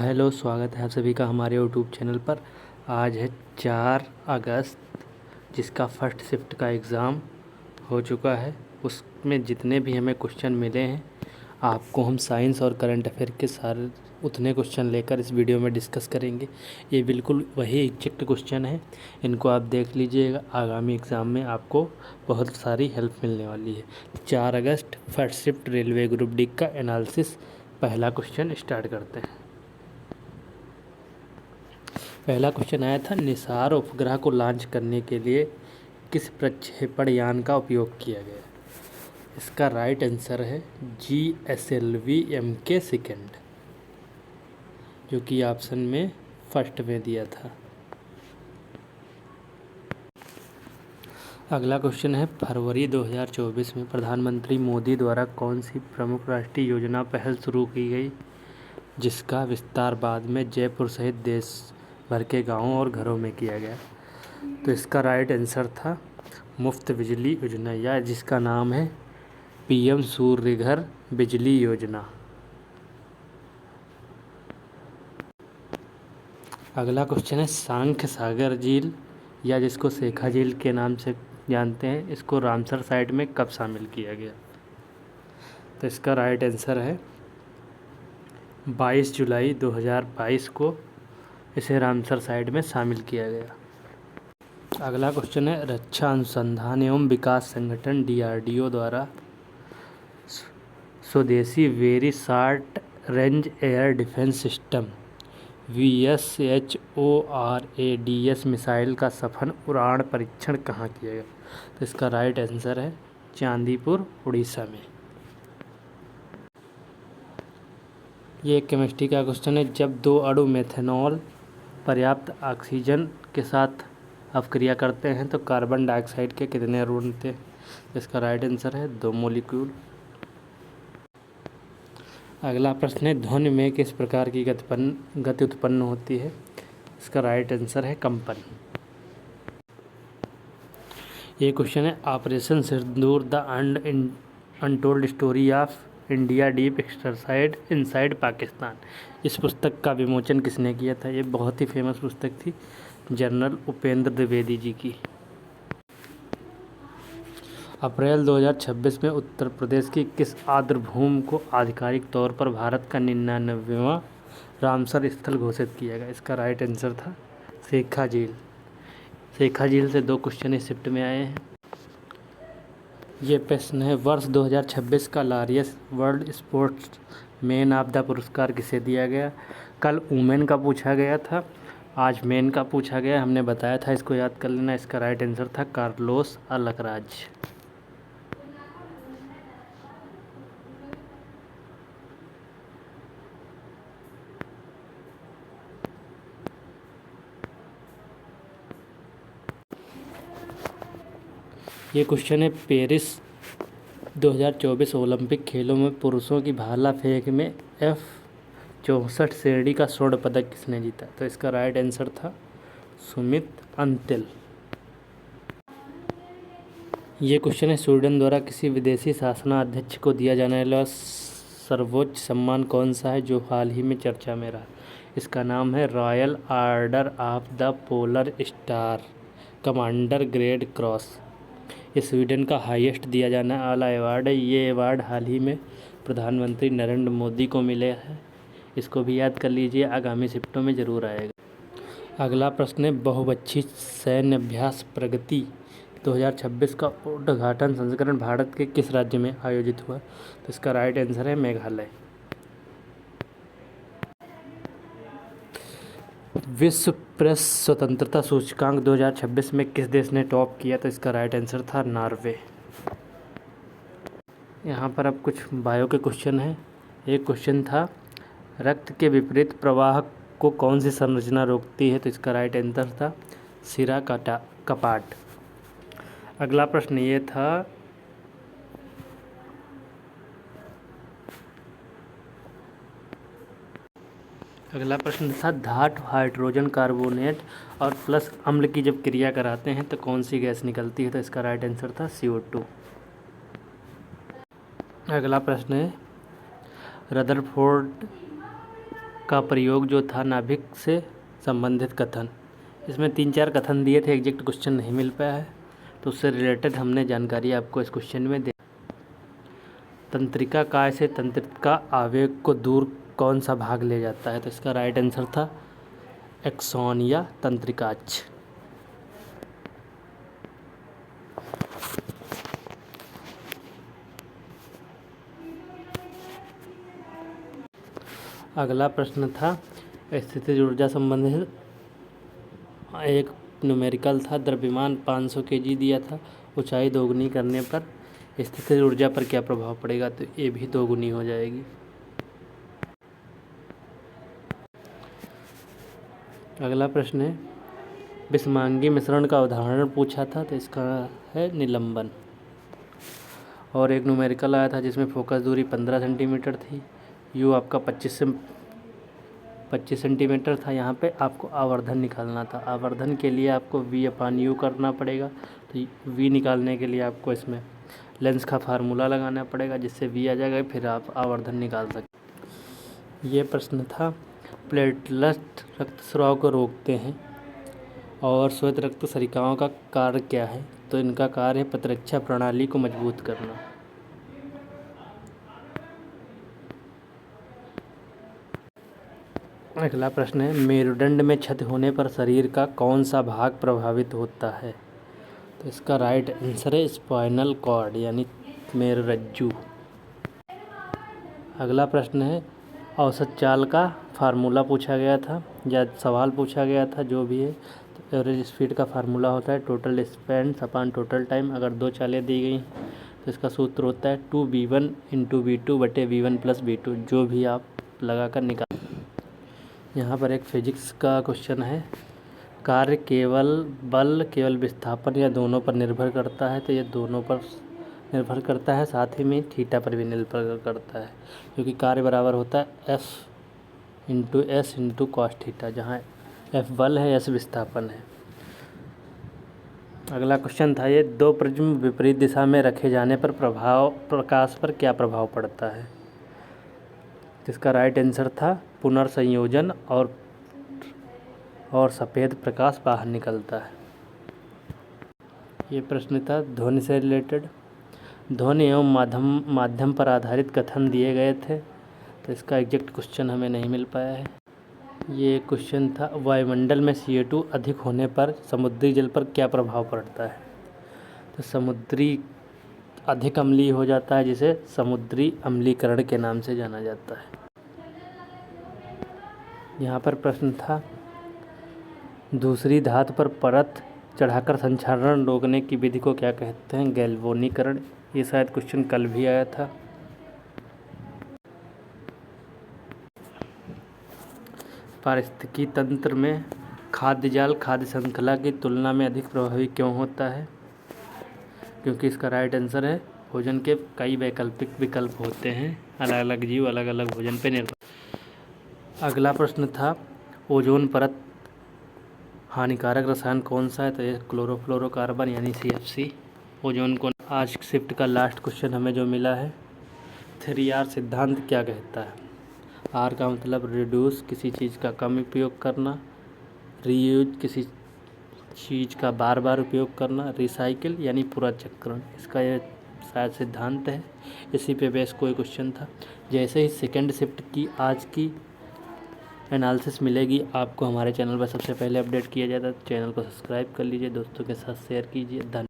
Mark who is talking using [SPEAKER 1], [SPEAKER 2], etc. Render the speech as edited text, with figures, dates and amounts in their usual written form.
[SPEAKER 1] Hello, स्वागत है आप सभी का हमारे यूट्यूब चैनल पर। आज है 4 अगस्त, जिसका फर्स्ट शिफ्ट का एग्ज़ाम हो चुका है। उसमें जितने भी हमें क्वेश्चन मिले हैं, आपको हम साइंस और करंट अफेयर के सारे उतने क्वेश्चन लेकर इस वीडियो में डिस्कस करेंगे। ये बिल्कुल वही एग्जैक्ट क्वेश्चन है, इनको आप देख लीजिएगा। आगामी एग्ज़ाम में आपको बहुत सारी हेल्प मिलने वाली है। 4 अगस्त first shift railway group D का एनालिसिस, पहला क्वेश्चन स्टार्ट करते हैं। पहला क्वेश्चन आया था, निसार उपग्रह को लॉन्च करने के लिए किस प्रक्षेपण यान का उपयोग किया गया? इसका राइट आंसर है GSLV MK2, जो कि ऑप्शन में फर्स्ट में दिया था। अगला क्वेश्चन है, फरवरी 2024 में प्रधानमंत्री मोदी द्वारा कौन सी प्रमुख राष्ट्रीय योजना पहल शुरू की गई, जिसका विस्तार बाद में जयपुर सहित देश भर के गांवों और घरों में किया गया? तो इसका राइट आंसर था मुफ्त बिजली योजना, या जिसका नाम है PM सूर्यघर बिजली योजना। अगला क्वेश्चन है, सांख्य सागर झील, या जिसको शेखा झील के नाम से जानते हैं, इसको रामसर साइट में कब शामिल किया गया? तो इसका राइट आंसर है 22 जुलाई 2022 को इसे रामसर साइट में शामिल किया गया। अगला क्वेश्चन है, रक्षा अनुसंधान एवं विकास संगठन DRDO द्वारा स्वदेशी very short range air defence system VSHORADS missile का सफल उड़ान परीक्षण कहाँ किया गया? तो इसका राइट आंसर है चांदीपुर, उड़ीसा में। ये केमिस्ट्री का क्वेश्चन है, जब 2 अणु मेथनॉल पर्याप्त ऑक्सीजन के साथ अपक्रिया करते हैं तो कार्बन डाइऑक्साइड के कितने अणु बनते हैं? इसका राइट आंसर है 2 मॉलिक्यूल। अगला प्रश्न है, ध्वनि में किस प्रकार की गति उत्पन्न होती है? इसका राइट आंसर है कंपन। ये क्वेश्चन है, operation Sindoor the untold story of India deep exercise inside Pakistan, इस पुस्तक का विमोचन किसने किया था? ये बहुत ही फेमस पुस्तक थी, जनरल उपेंद्र द्विवेदी जी की। अप्रैल 2026 में उत्तर प्रदेश की किस आर्द्रभूमि को आधिकारिक तौर पर भारत का 99वां रामसर स्थल घोषित किया गया? इसका राइट आंसर था शेखा झील। शेखा झील से 2 क्वेश्चन इस शिफ्ट में आए हैं। ये प्रश्न है, वर्ष 2026 का Laureus world sports man of the पुरस्कार किसे दिया गया? कल वुमेन का पूछा गया था, आज मैन का पूछा गया। हमने बताया था, इसको याद कर लेना। इसका राइट आंसर था कार्लोस अलकराज। ये क्वेश्चन है, पेरिस 2024 ओलंपिक खेलों में पुरुषों की भाला फेंक में F64 श्रेणी का स्वर्ण पदक किसने जीता? तो इसका राइट आंसर था सुमित अंतिल। ये क्वेश्चन है, स्वीडन द्वारा किसी विदेशी शासनाध्यक्ष को दिया जाने वाला सर्वोच्च सम्मान कौन सा है, जो हाल ही में चर्चा में रहा? इसका नाम है royal order of the polar star commander grade cross. ये स्वीडन का हाईएस्ट दिया जाने वाला अवार्ड है। ये अवार्ड हाल ही में प्रधानमंत्री नरेंद्र मोदी को मिले हैं। इसको भी याद कर लीजिए, आगामी शिफ्टों में ज़रूर आएगा। अगला प्रश्न है, बहुपक्षीय सैन्य अभ्यास प्रगति 2026 का उद्घाटन संस्करण भारत के किस राज्य में आयोजित हुआ? तो इसका राइट आंसर है मेघालय। विश्व प्रेस स्वतंत्रता सूचकांक 2026 में किस देश ने टॉप किया? तो इसका राइट आंसर था नॉर्वे। यहाँ पर अब कुछ बायो के क्वेश्चन हैं। एक क्वेश्चन था, रक्त के विपरीत प्रवाह को कौन सी संरचना रोकती है? तो इसका राइट आंसर था सिरा कपाट। अगला प्रश्न ये था, अगला प्रश्न था, धातु हाइड्रोजन कार्बोनेट और प्लस अम्ल की जब क्रिया कराते हैं तो कौन सी गैस निकलती है? तो इसका राइट आंसर था CO2। अगला प्रश्न है, रदरफोर्ड का प्रयोग जो था नाभिक से संबंधित कथन। इसमें 3-4 कथन दिए थे, एग्जैक्ट क्वेश्चन नहीं मिल पाया है, तो उससे रिलेटेड हमने जानकारी आपको इस क्वेश्चन में दे। तंत्रिका काय से तंत्रिका आवेग को दूर कौन सा भाग ले जाता है? तो इसका राइट आंसर था एक्सॉन या तंत्रिकाक्ष। अगला प्रश्न था स्थितिज ऊर्जा संबंधित, एक न्यूमेरिकल था। द्रव्यमान 500 kg दिया था, ऊंचाई दोगुनी करने पर स्थितिज ऊर्जा पर क्या प्रभाव पड़ेगा? तो ये भी दोगुनी हो जाएगी। अगला प्रश्न है विषमांगी मिश्रण का उदाहरण पूछा था, तो इसका है निलंबन। और एक न्यूमेरिकल आया था जिसमें फोकस दूरी 15 सेंटीमीटर थी, यू आपका 25 सेंटीमीटर था। यहाँ पे आपको आवर्धन निकालना था। आवर्धन के लिए आपको V/U करना पड़ेगा, तो V निकालने के लिए आपको इसमें लेंस का फार्मूला लगाना पड़ेगा, जिससे V आ जाएगा, फिर आप आवर्धन निकाल सकते। ये प्रश्न था प्लेटलेट रक्तस्राव को रोकते हैं और श्वेत रक्त सरिकाओं का कार्य क्या है? तो इनका कार्य है प्रतिरक्षा प्रणाली को मजबूत करना। अगला प्रश्न है मेरुदंड में क्षति होने पर शरीर का कौन सा भाग प्रभावित होता है? तो इसका राइट आंसर है स्पाइनल कॉर्ड यानी मेरुरज्जु। अगला प्रश्न है औसत चाल का फार्मूला पूछा गया था या सवाल पूछा गया था, जो भी है। तो एवरेज स्पीड का फार्मूला होता है total distance upon total time. अगर 2 चालें दी गई तो इसका सूत्र होता है 2v1 × v2 बटे v1 + v2, जो भी आप लगा कर निकाल। यहाँ पर एक फिजिक्स का क्वेश्चन है, कार्य बल केवल विस्थापन या दोनों पर निर्भर करता है? तो ये दोनों पर निर्भर करता है, साथ ही में थीटा पर भी निर्भर करता है, क्योंकि कार्य बराबर होता है F × S × cos थीटा, जहाँ F बल है, S विस्थापन है। अगला क्वेश्चन था ये 2 प्रिज्म विपरीत दिशा में रखे जाने पर प्रकाश पर क्या प्रभाव पड़ता है? इसका राइट आंसर था पुनर्संयोजन और सफ़ेद प्रकाश बाहर निकलता है। ये प्रश्न था ध्वनि से रिलेटेड। ध्वनि एवं माध्यम पर आधारित कथन दिए गए थे, तो इसका एग्जैक्ट क्वेश्चन हमें नहीं मिल पाया है। ये क्वेश्चन था वायुमंडल में CO2 अधिक होने पर समुद्री जल पर क्या प्रभाव पड़ता है? तो समुद्री अधिक अम्लीय हो जाता है, जिसे समुद्री अम्लीकरण के नाम से जाना जाता है। यहाँ पर प्रश्न था दूसरी धातु पर परत चढ़ाकर संक्षारण रोकने की विधि को क्या कहते हैं? गैल्वेनीकरण। ये शायद क्वेश्चन कल भी आया था। पारिस्थितिकी तंत्र में खाद्य जाल खाद्य श्रृंखला की तुलना में अधिक प्रभावी क्यों होता है? क्योंकि इसका राइट आंसर है भोजन के कई वैकल्पिक विकल्प होते हैं, अलग अलग जीव अलग अलग भोजन पर निर्भर। अगला प्रश्न था ओजोन परत हानिकारक रसायन कौन सा है? तो ये क्लोरोफ्लोरोकार्बन यानी CFC ओजोन को। आज शिफ्ट का लास्ट क्वेश्चन हमें जो मिला है 3R सिद्धांत क्या कहता है? R का मतलब रिड्यूस, किसी चीज़ का कम उपयोग करना, रीयूज, किसी चीज़ का बार बार उपयोग करना, रिसाइकिल यानी पूरा चक्रण। इसका ये शायद सिद्धांत है, इसी पे बेस कोई क्वेश्चन था। जैसे ही सेकेंड शिफ्ट की आज की एनालिसिस मिलेगी, आपको हमारे चैनल पर सबसे पहले अपडेट किया जाता है। चैनल को सब्सक्राइब कर लीजिए, दोस्तों के साथ शेयर कीजिए। धन्यवाद।